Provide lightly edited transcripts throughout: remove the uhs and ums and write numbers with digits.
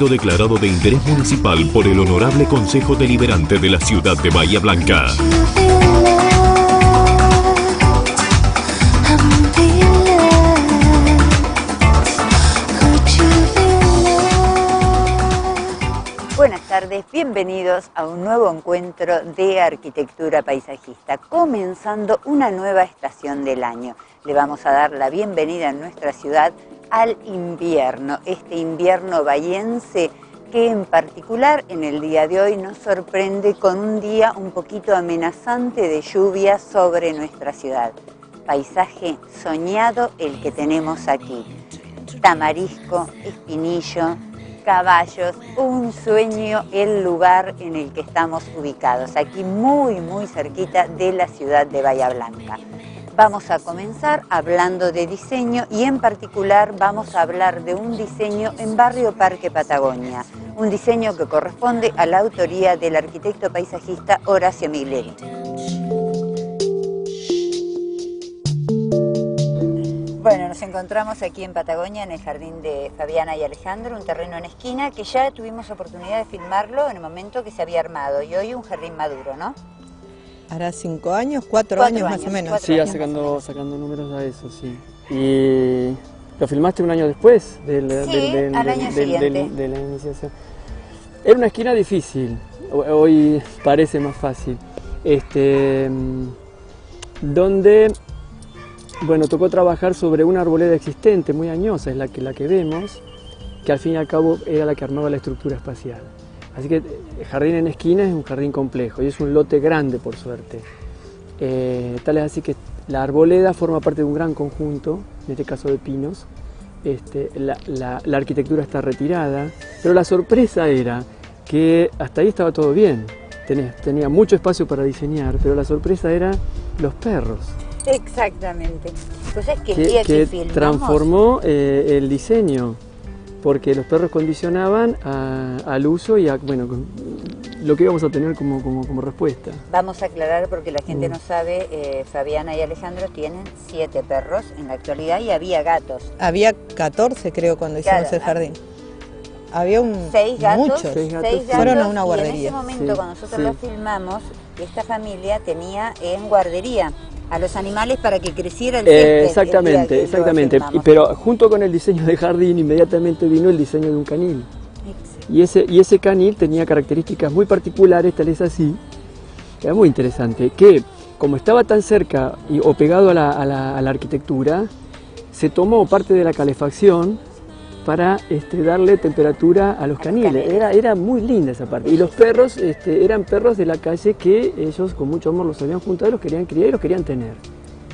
proyecto declarado de interés municipal por el Honorable Consejo Deliberante de la ciudad de Bahía Blanca. Buenas tardes, bienvenidos a un nuevo encuentro de arquitectura paisajista, comenzando una nueva estación del año. Le vamos a dar la bienvenida en nuestra ciudad al invierno, este invierno bahiense que en particular en el día de hoy nos sorprende con un día un poquito amenazante de lluvia sobre nuestra ciudad. Paisaje soñado el que tenemos aquí. Tamarisco, espinillo, caballos, un sueño el lugar en el que estamos ubicados, aquí muy cerquita de la ciudad de Bahía Blanca. Vamos a comenzar hablando de diseño y en particular vamos a hablar de un diseño en Barrio Parque Patagonia, un diseño que corresponde a la autoría del arquitecto paisajista Horacio Migleri. Bueno, nos encontramos aquí en Patagonia, en el jardín de Fabiana y Alejandro, un terreno en esquina que ya tuvimos oportunidad de filmarlo en el momento que se había armado y hoy un jardín maduro, ¿no? Hará 5 años, 4 años más o menos. Sí, sacando números a eso, sí. ¿Y lo filmaste un año después al año siguiente. de la iniciación? Era una esquina difícil, hoy parece más fácil. Donde, bueno, tocó trabajar sobre una arboleda existente, muy añosa, es la que vemos, que al fin y al cabo era la que armaba la estructura espacial. Así que el jardín en esquina es un jardín complejo y es un lote grande, por suerte. Tal es así que la arboleda forma parte de un gran conjunto, en este caso de pinos. La arquitectura está retirada, pero la sorpresa era que hasta ahí estaba todo bien. Tenía mucho espacio para diseñar, pero la sorpresa era los perros. Exactamente. Pues es que el día que filmamos transformó el diseño, porque los perros condicionaban al uso y a lo que íbamos a tener como respuesta. Vamos a aclarar porque la gente no sabe, Fabiana y Alejandro tienen 7 perros en la actualidad y había gatos. Había 14 creo cuando hicimos el jardín. Había 6 gatos, muchos. 6 gatos fueron a una y guardería. en ese momento cuando nosotros lo filmamos, esta familia tenía en guardería a los animales para que creciera el césped. Exactamente. Pero junto con el diseño de jardín inmediatamente vino el diseño de un canil. Y ese canil tenía características muy particulares, tal es así, era muy interesante, que como estaba tan cerca o pegado a la arquitectura, se tomó parte de la calefacción para darle temperatura a los caniles. Era muy linda esa parte. Y los perros eran perros de la calle que ellos con mucho amor los habían juntado, los querían criar y los querían tener.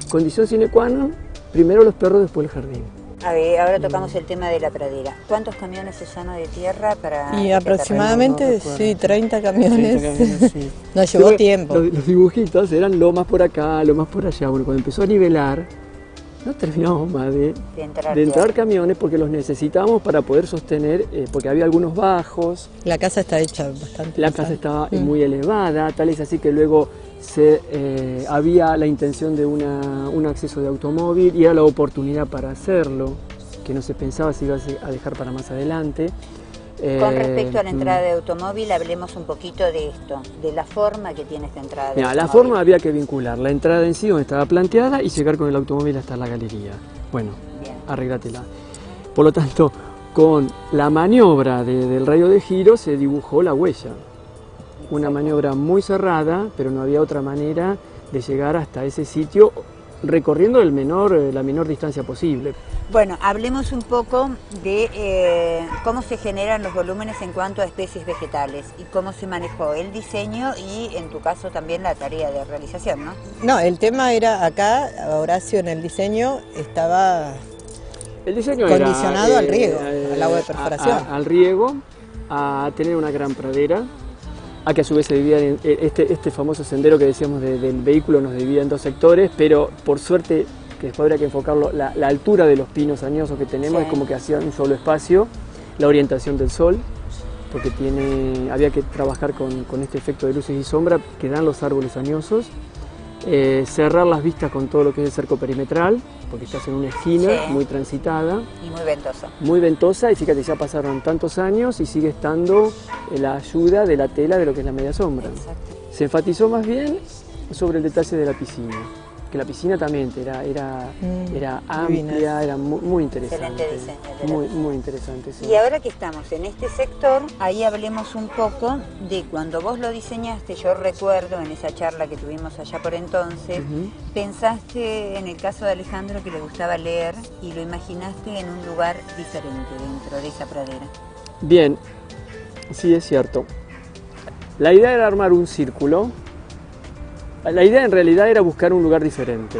Condición sine qua non, primero los perros, después el jardín. A ver, ahora tocamos el tema de la pradera. ¿Cuántos camiones se llenó de tierra para...? Y aproximadamente, sí, 30 camiones. 30 camiones, sí. Nos llevó tiempo. Los dibujitos eran lo más por acá, lo más por allá. Bueno, cuando empezó a nivelar, no terminamos más de entrar camiones porque los necesitábamos para poder sostener, porque había algunos bajos. La casa está hecha bastante. La casa estaba muy elevada, tal es así que luego había la intención de un acceso de automóvil y era la oportunidad para hacerlo, que no se pensaba si iba a dejar para más adelante. Con respecto a la entrada de automóvil, hablemos un poquito de esto, de la forma que tiene esta entrada de automóvil. La forma había que vincular la entrada en sí, donde estaba planteada, y llegar con el automóvil hasta la galería. Bueno, arreglátela. Por lo tanto, con la maniobra del radio de giro se dibujó la huella. Una maniobra muy cerrada, pero no había otra manera de llegar hasta ese sitio recorriendo la menor distancia posible. Bueno, hablemos un poco de cómo se generan los volúmenes en cuanto a especies vegetales y cómo se manejó el diseño y en tu caso también la tarea de realización, ¿no? No, el tema era acá, Horacio en el diseño estaba condicionado al riego, al agua de perforación. Al riego, a tener una gran pradera, a que a su vez se divida en este famoso sendero que decíamos del vehículo, nos divide en 2 sectores, pero por suerte, que después habría que enfocarlo, la altura de los pinos añosos que tenemos es como que hacía un solo espacio, la orientación del sol, porque había que trabajar con este efecto de luces y sombra que dan los árboles añosos, cerrar las vistas con todo lo que es el cerco perimetral, porque estás en una esquina Sí. muy transitada. Y muy ventoso. Muy ventosa, y fíjate, ya pasaron tantos años y sigue estando la ayuda de la tela de lo que es la media sombra. Exacto. Se enfatizó más bien sobre el detalle de la piscina, que la piscina también era divina. amplia, era muy interesante. Excelente diseño de la piscina. Muy interesante, sí. Y ahora que estamos en este sector, ahí hablemos un poco de cuando vos lo diseñaste. Yo recuerdo en esa charla que tuvimos allá por entonces, Ujú. pensaste en el caso de Alejandro, que le gustaba leer, y lo imaginaste en un lugar diferente dentro de esa pradera. Bien, sí, es cierto. La idea era armar un círculo. La idea en realidad era buscar un lugar diferente,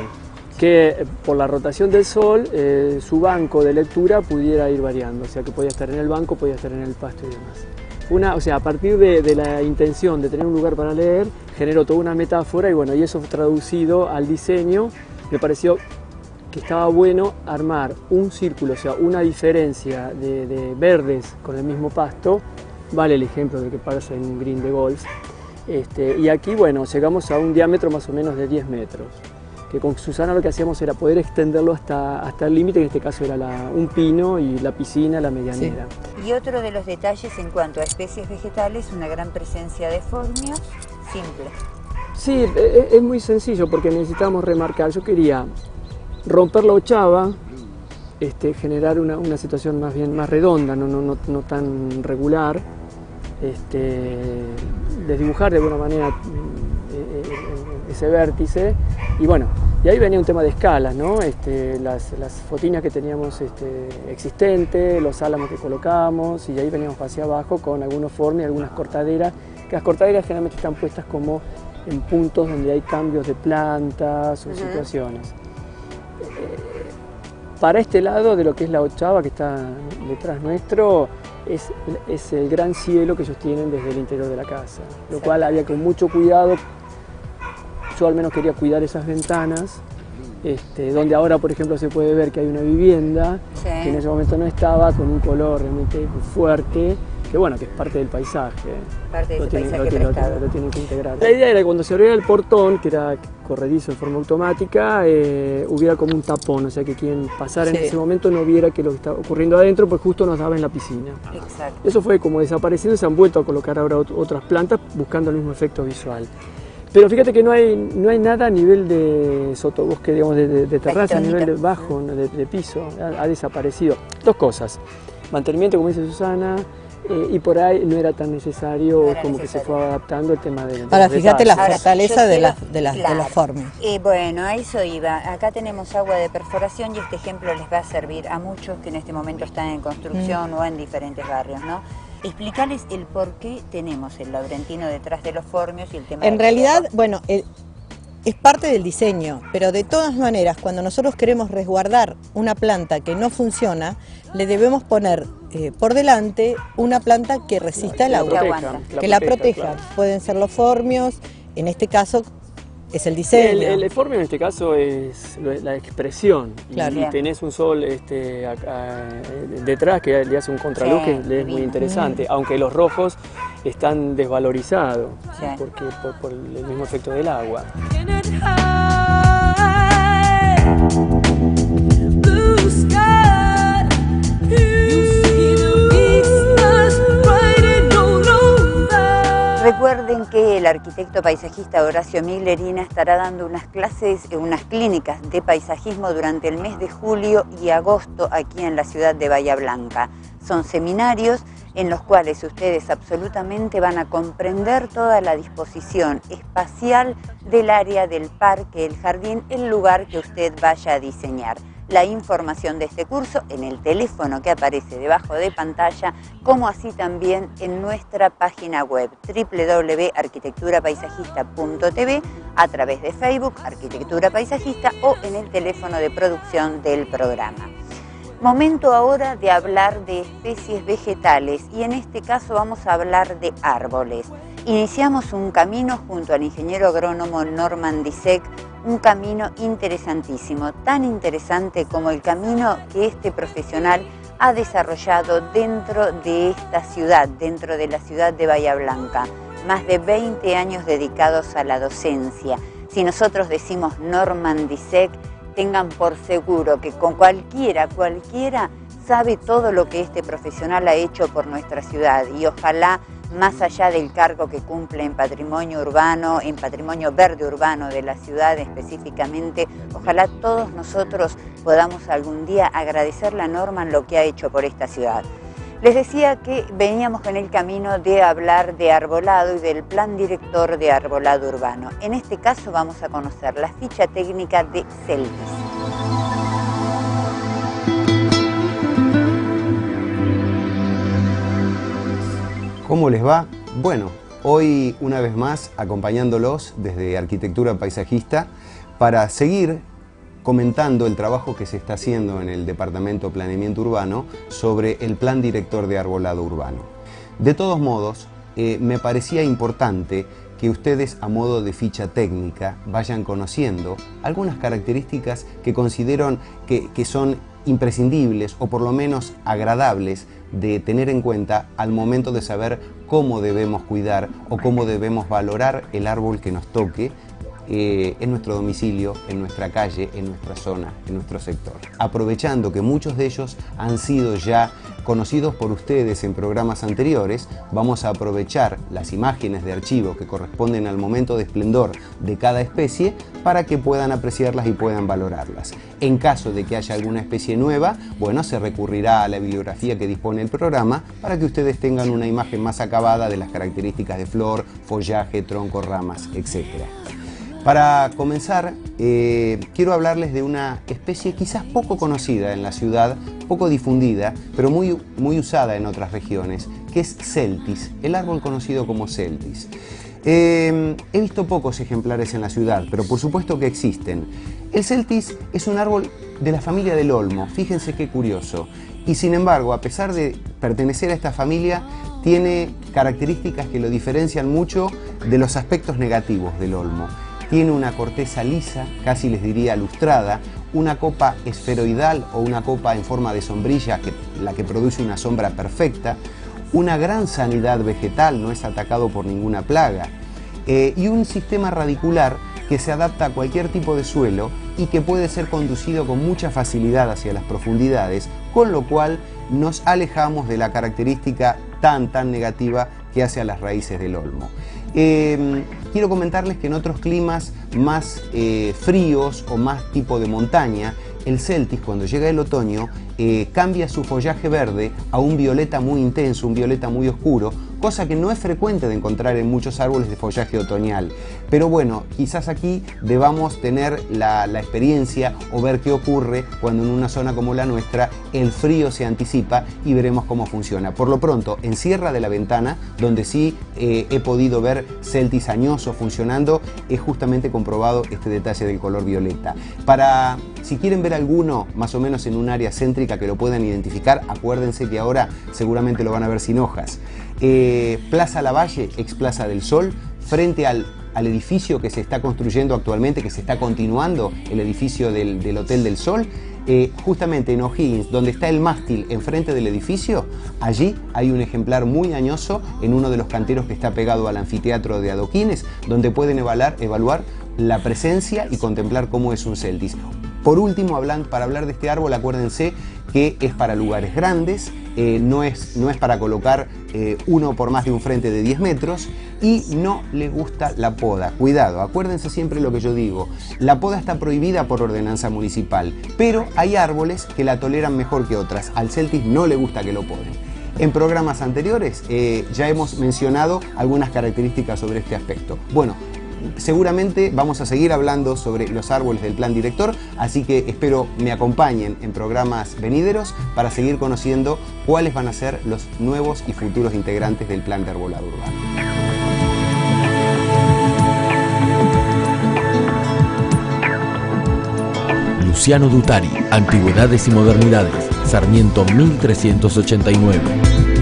que por la rotación del sol su banco de lectura pudiera ir variando, o sea que podía estar en el banco, podía estar en el pasto y demás. O sea, a partir de la intención de tener un lugar para leer, generó toda una metáfora, y bueno, y eso traducido al diseño, me pareció que estaba bueno armar un círculo, o sea, una diferencia de verdes con el mismo pasto. Vale el ejemplo de que pasa en un green de golf. Y aquí, bueno, llegamos a un diámetro más o menos de 10 metros. Que con Susana lo que hacíamos era poder extenderlo hasta el límite, que en este caso era un pino y la piscina, la medianera. Y otro de los detalles en cuanto a especies vegetales, una gran presencia de formios simples. Sí, es muy sencillo porque necesitábamos remarcar. Yo quería romper la ochava, generar una situación más redonda, no tan regular. Desdibujar de alguna manera ese vértice, y bueno, y ahí venía un tema de escalas, ¿no? Las fotinas que teníamos existentes, los álamos que colocamos, y ahí veníamos hacia abajo con algunos formes y algunas cortaderas, que las cortaderas generalmente están puestas como en puntos donde hay cambios de plantas o situaciones. Para este lado de lo que es la ochava que está detrás nuestro, es el gran cielo que ellos tienen desde el interior de la casa, lo cual había con mucho cuidado. Yo al menos quería cuidar esas ventanas, donde ahora, por ejemplo, se puede ver que hay una vivienda que en ese momento no estaba, con un color realmente fuerte, que bueno, que es parte del paisaje. Parte de Lo ese tienen que integrar. La idea era que cuando se abriera el portón, que era corredizo en forma automática, hubiera como un tapón, o sea que quien pasara en ese momento no viera que lo que estaba ocurriendo adentro, pues justo nos daba en la piscina. Exacto. Eso fue como desapareciendo, se han vuelto a colocar ahora otras plantas buscando el mismo efecto visual. Pero fíjate que no hay nada a nivel de sotobosque, digamos, de terraza, a nivel de bajo, de piso, ha desaparecido. Dos cosas: mantenimiento, como dice Susana, y por ahí no era tan necesario, como que se fue adaptando el tema de Ahora, fíjate la Ahora, fortaleza yo de quiero- los formios. Bueno, a eso iba. Acá tenemos agua de perforación, y este ejemplo les va a servir a muchos que en este momento están en construcción o en diferentes barrios, ¿no? Explicarles el por qué tenemos el laurentino detrás de los formios y el tema. En realidad, bueno, es parte del diseño, pero de todas maneras, cuando nosotros queremos resguardar una planta que no funciona, le debemos poner por delante una planta que resista el agua, que la proteja. Claro. Pueden ser los formios, en este caso es el diseño. El formio en este caso es la expresión, Claro. y tenés un sol detrás que le hace un contraluz que le es muy interesante, aunque los rojos están desvalorizados porque por el mismo efecto del agua. Recuerden que el arquitecto paisajista Horacio Miglerina estará dando unas clases, unas clínicas de paisajismo durante el mes de julio y agosto aquí en la ciudad de Bahía Blanca. Son seminarios en los cuales ustedes absolutamente van a comprender toda la disposición espacial del área del parque, el jardín, el lugar que usted vaya a diseñar. La información de este curso en el teléfono que aparece debajo de pantalla, como así también en nuestra página web www.arquitecturapaisajista.tv, a través de Facebook, Arquitectura Paisajista, o en el teléfono de producción del programa. Momento ahora de hablar de especies vegetales, y en este caso vamos a hablar de árboles. Iniciamos un camino junto al ingeniero agrónomo Norman Disek, un camino interesantísimo, tan interesante como el camino que este profesional ha desarrollado dentro de esta ciudad, dentro de la ciudad de Bahía Blanca. Más de 20 años dedicados a la docencia. Si nosotros decimos Norman Disek, tengan por seguro que con cualquiera sabe todo lo que este profesional ha hecho por nuestra ciudad, y ojalá, más allá del cargo que cumple en patrimonio urbano, en patrimonio verde urbano de la ciudad específicamente, ojalá todos nosotros podamos algún día agradecerle a Norman lo que ha hecho por esta ciudad. Les decía que veníamos en el camino de hablar de arbolado y del plan director de arbolado urbano. En este caso vamos a conocer la ficha técnica de Celtis. ¿Cómo les va? Bueno, hoy una vez más acompañándolos desde Arquitectura Paisajista para seguir comentando el trabajo que se está haciendo en el Departamento de Planeamiento Urbano sobre el Plan Director de Arbolado Urbano. De todos modos, me parecía importante que ustedes, a modo de ficha técnica, vayan conociendo algunas características que consideran que son imprescindibles o por lo menos agradables de tener en cuenta al momento de saber cómo debemos cuidar o cómo debemos valorar el árbol que nos toque en nuestro domicilio, en nuestra calle, en nuestra zona, en nuestro sector. Aprovechando que muchos de ellos han sido ya conocidos por ustedes en programas anteriores, vamos a aprovechar las imágenes de archivo que corresponden al momento de esplendor de cada especie para que puedan apreciarlas y puedan valorarlas. En caso de que haya alguna especie nueva, bueno, se recurrirá a la bibliografía que dispone el programa para que ustedes tengan una imagen más acabada de las características de flor, follaje, tronco, ramas, etc. Para comenzar, quiero hablarles de una especie quizás poco conocida en la ciudad, poco difundida, pero muy usada en otras regiones, que es Celtis, el árbol conocido como Celtis. He visto pocos ejemplares en la ciudad, pero por supuesto que existen. El Celtis es un árbol de la familia del olmo, fíjense qué curioso. Y sin embargo, a pesar de pertenecer a esta familia, tiene características que lo diferencian mucho de los aspectos negativos del olmo. Tiene una corteza lisa, casi les diría lustrada, una copa esferoidal o una copa en forma de sombrilla, la que produce una sombra perfecta, una gran sanidad vegetal, no es atacado por ninguna plaga, y un sistema radicular que se adapta a cualquier tipo de suelo y que puede ser conducido con mucha facilidad hacia las profundidades, con lo cual nos alejamos de la característica tan negativa que hace a las raíces del olmo. Quiero comentarles que en otros climas más fríos o más tipo de montaña, el Celtis, cuando llega el otoño, cambia su follaje verde a un violeta muy intenso, un violeta muy oscuro, cosa que no es frecuente de encontrar en muchos árboles de follaje otoñal. Pero bueno, quizás aquí debamos tener la experiencia o ver qué ocurre cuando en una zona como la nuestra el frío se anticipa y veremos cómo funciona. Por lo pronto, en Sierra de la Ventana, donde sí he podido ver Celtis añoso funcionando, es justamente comprobado este detalle del color violeta. Si quieren ver alguno más o menos en un área céntrica que lo puedan identificar, acuérdense que ahora seguramente lo van a ver sin hojas. Plaza Lavalle, ex Plaza del Sol, frente al edificio que se está construyendo actualmente, que se está continuando, el edificio del Hotel del Sol, justamente en O'Higgins, donde está el mástil enfrente del edificio, allí hay un ejemplar muy añoso en uno de los canteros que está pegado al anfiteatro de adoquines, donde pueden evaluar la presencia y contemplar cómo es un Celtis. Por último, para hablar de este árbol, acuérdense que es para lugares grandes, no es para colocar uno por más de un frente de 10 metros y no le gusta la poda. Cuidado, acuérdense siempre lo que yo digo, la poda está prohibida por ordenanza municipal, pero hay árboles que la toleran mejor que otras. Al Celtis no le gusta que lo poden. En programas anteriores ya hemos mencionado algunas características sobre este aspecto. Bueno, seguramente vamos a seguir hablando sobre los árboles del plan director, así que espero me acompañen en programas venideros para seguir conociendo cuáles van a ser los nuevos y futuros integrantes del plan de arbolado urbano. Luciano Dutari, Antigüedades y Modernidades, Sarmiento 1389.